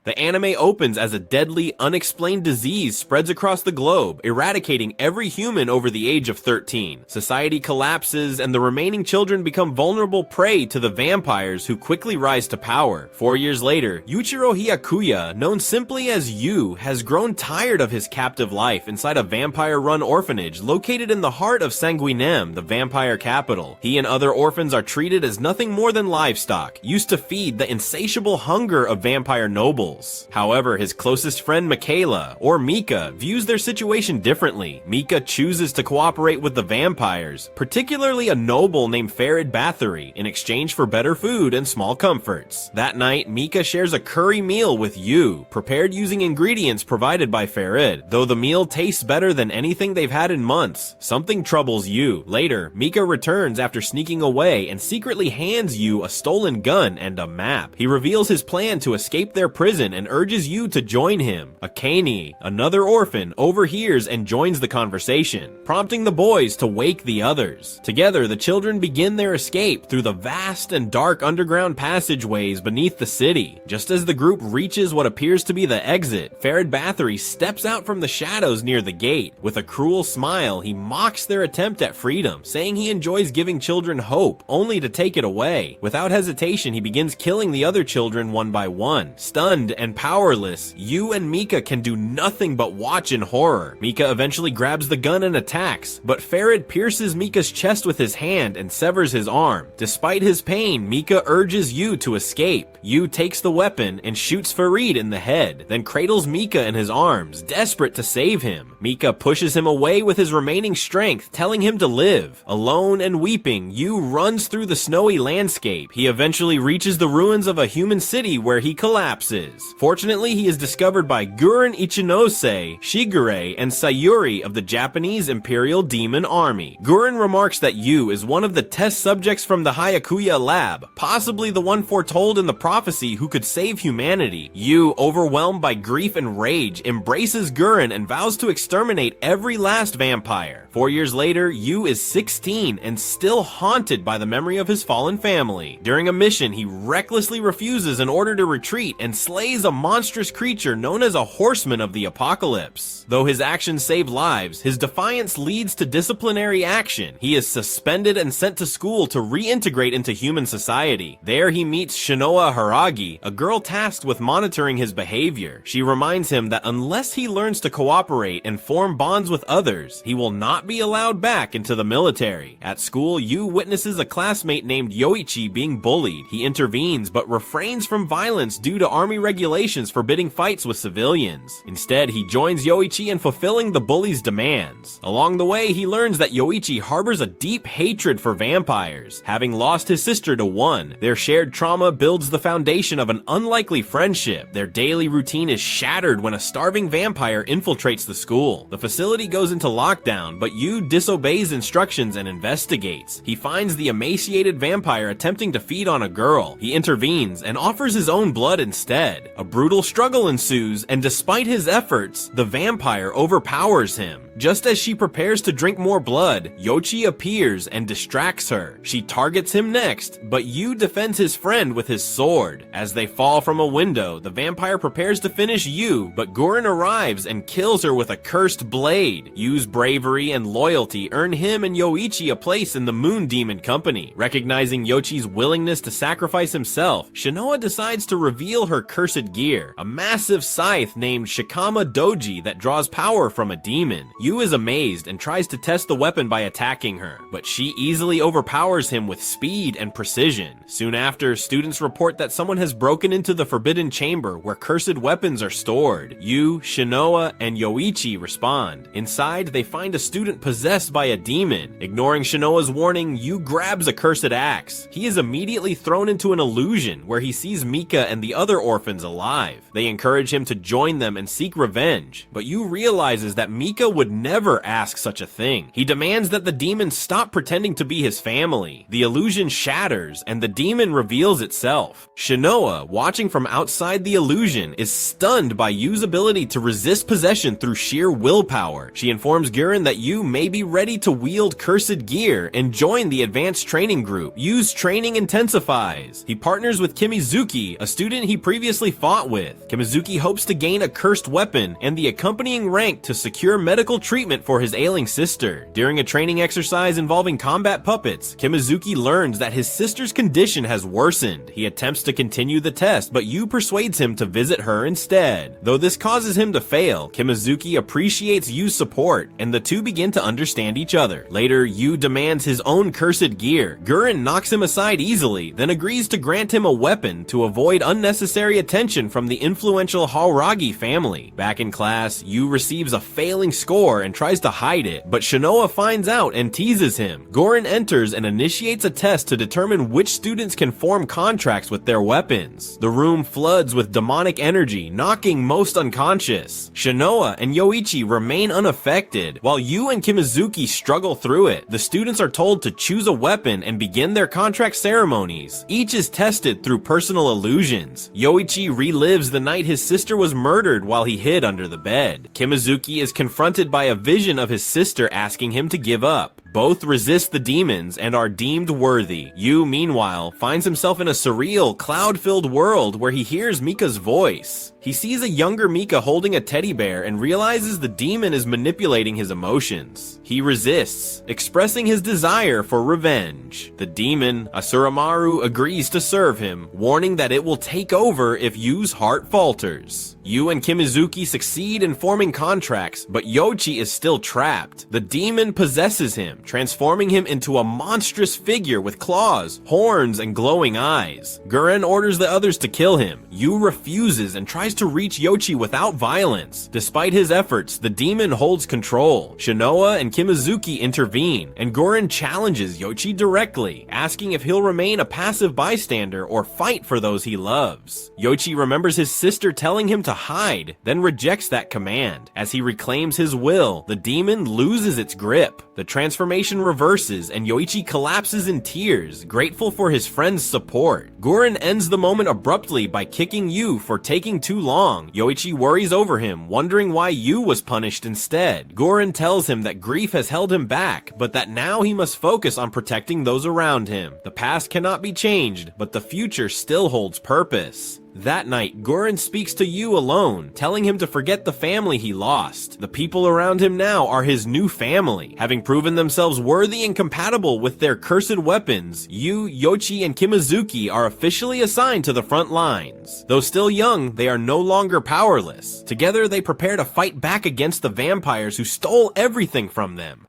The anime opens as a deadly, unexplained disease spreads across the globe, eradicating every human over the age of 13. Society collapses, and the remaining children become vulnerable prey to the vampires who quickly rise to power. 4 years later, Yuichiro Hyakuya, known simply as Yu, has grown tired of his captive life inside a vampire-run orphanage located in the heart of Sanguinem, the vampire capital. He and other orphans are treated as nothing more than livestock, used to feed the insatiable hunger of vampire nobles. However, his closest friend Michaela, or Mika, views their situation differently. Mika chooses to cooperate with the vampires, particularly a noble named Farid Bathory, in exchange for better food and small comforts. That night, Mika shares a curry meal with Yu, prepared using ingredients provided by Farid. Though the meal tastes better than anything they've had in months, something troubles Yu. Later, Mika returns after sneaking away and secretly hands Yu a stolen gun and a map. He reveals his plan to escape their prison and urges Yu to join him. Akane, another orphan, overhears and joins the conversation, prompting the boys to wake the others. Together, the children begin their escape through the vast and dark underground passageways beneath the city. Just as the group reaches what appears to be the exit, Farid Bathory steps out from the shadows near the gate. With a cruel smile, he mocks their attempt at freedom, saying he enjoys giving children hope, only to take it away. Without hesitation, he begins killing the other children one by one. Stunned and powerless, Yu and Mika can do nothing but watch in horror. Mika eventually grabs the gun and attacks, but Farid pierces Mika's chest with his hand and severs his arm. Despite his pain, Mika urges Yu to escape. Yu takes the weapon and shoots Farid in the head, then cradles Mika in his arms, desperate to save him. Mika pushes him away with his remaining strength, telling him to live. Alone and weeping, Yu runs through the snowy landscape. He eventually reaches the ruins of a human city where he collapses. Fortunately, he is discovered by Guren Ichinose, Shigure, and Sayuri of the Japanese Imperial Demon Army. Guren remarks that Yu is one of the test subjects from the Hyakuya lab, possibly the one foretold in the prophecy who could save humanity. Yu, overwhelmed by grief and rage, embraces Guren and vows to exterminate every last vampire. 4 years later, Yu is 16 and still haunted by the memory of his fallen family. During a mission, he recklessly refuses an order to retreat and slays a monstrous creature known as a horseman of the apocalypse. Though his actions save lives, his defiance leads to disciplinary action. He is suspended and sent to school to reintegrate into human society. There he meets Shinoa Haragi, a girl tasked with monitoring his behavior. She reminds him that unless he learns to cooperate and form bonds with others, he will not be allowed back into the military. At school, Yu witnesses a classmate named Yoichi being bullied. He intervenes but refrains from violence due to army regulations forbidding fights with civilians. Instead, he joins Yoichi in fulfilling the bully's demands. Along the way, he learns that Yoichi harbors a deep hatred for vampires. Having lost his sister to one, their shared trauma builds the foundation of an unlikely friendship. Their daily routine is shattered when a starving vampire infiltrates the school. The facility goes into lockdown, but Yu disobeys instructions and investigates. He finds the emaciated vampire attempting to feed on a girl. He intervenes and offers his own blood instead. A brutal struggle ensues, and despite his efforts, the vampire overpowers him. Just as she prepares to drink more blood, Yoichi appears and distracts her. She targets him next, but Yu defends his friend with his sword. As they fall from a window, the vampire prepares to finish Yu, but Guren arrives and kills her with a cursed blade. Yu's bravery and loyalty earn him and Yoichi a place in the Moon Demon Company. Recognizing Yoichi's willingness to sacrifice himself, Shinoa decides to reveal her cursed gear, a massive scythe named Shikama Doji that draws power from a demon. Yu is amazed and tries to test the weapon by attacking her, but she easily overpowers him with speed and precision. Soon after, students report that someone has broken into the Forbidden Chamber where cursed weapons are stored. Yu, Shinoa, and Yoichi respond. Inside, they find a student possessed by a demon. Ignoring Shinoa's warning, Yu grabs a cursed axe. He is immediately thrown into an illusion where he sees Mika and the other orphans alive. They encourage him to join them and seek revenge, but Yu realizes that Mika would never ask such a thing. He demands that the demon stop pretending to be his family. The illusion shatters, and the demon reveals itself. Shinoa, watching from outside the illusion, is stunned by Yu's ability to resist possession through sheer willpower. She informs Guren that Yu may be ready to wield cursed gear and join the advanced training group. Yu's training intensifies. He partners with Kimizuki, a student he previously fought with. Kimizuki hopes to gain a cursed weapon and the accompanying rank to secure medical treatment for his ailing sister. During a training exercise involving combat puppets, Kimizuki learns that his sister's condition has worsened. He attempts to continue the test, but Yu persuades him to visit her instead. Though this causes him to fail, Kimizuki appreciates Yu's support, and the two begin to understand each other. Later, Yu demands his own cursed gear. Gurren knocks him aside easily, then agrees to grant him a weapon to avoid unnecessary attention from the influential Hauragi family. Back in class, Yu receives a failing score and tries to hide it, but Shinoa finds out and teases him. Gurren enters and initiates a test to determine which students can form contracts with their weapons. The room floods with demonic energy, knocking most unconscious. Shinoa and Yoichi remain unaffected, while Yu and Kimizuki struggle through it. The students are told to choose a weapon and begin their contract ceremonies. Each is tested through personal illusions. Yoichi relives the night his sister was murdered while he hid under the bed. Kimizuki is confronted by a vision of his sister asking him to give up. Both resist the demons and are deemed worthy. Yu, meanwhile, finds himself in a surreal, cloud-filled world where he hears Mika's voice. He sees a younger Mika holding a teddy bear and realizes the demon is manipulating his emotions. He resists, expressing his desire for revenge. The demon, Asuramaru, agrees to serve him, warning that it will take over if Yu's heart falters. Yu and Kimizuki succeed in forming contracts, but Yoichi is still trapped. The demon possesses him, transforming him into a monstrous figure with claws, horns, and glowing eyes. Gurren orders the others to kill him. Yu refuses and tries to reach Yoichi without violence. Despite his efforts, the demon holds control. Shinoa and Kimizuki intervene, and Gurren challenges Yoichi directly, asking if he'll remain a passive bystander or fight for those he loves. Yoichi remembers his sister telling him to hide, then rejects that command. As he reclaims his will, the demon loses its grip. The transformation reverses, and Yoichi collapses in tears, grateful for his friend's support. Gurren ends the moment abruptly by kicking Yu for taking too long. Yoichi worries over him, wondering why Yu was punished instead. Gurren tells him that grief has held him back, but that now he must focus on protecting those around him. The past cannot be changed, but the future still holds purpose. That night, Gurren speaks to Yu alone, telling him to forget the family he lost. The people around him now are his new family. Having proven themselves worthy and compatible with their cursed weapons, Yu, Yoichi, and Kimizuki are officially assigned to the front lines. Though still young, they are no longer powerless. Together, they prepare to fight back against the vampires who stole everything from them.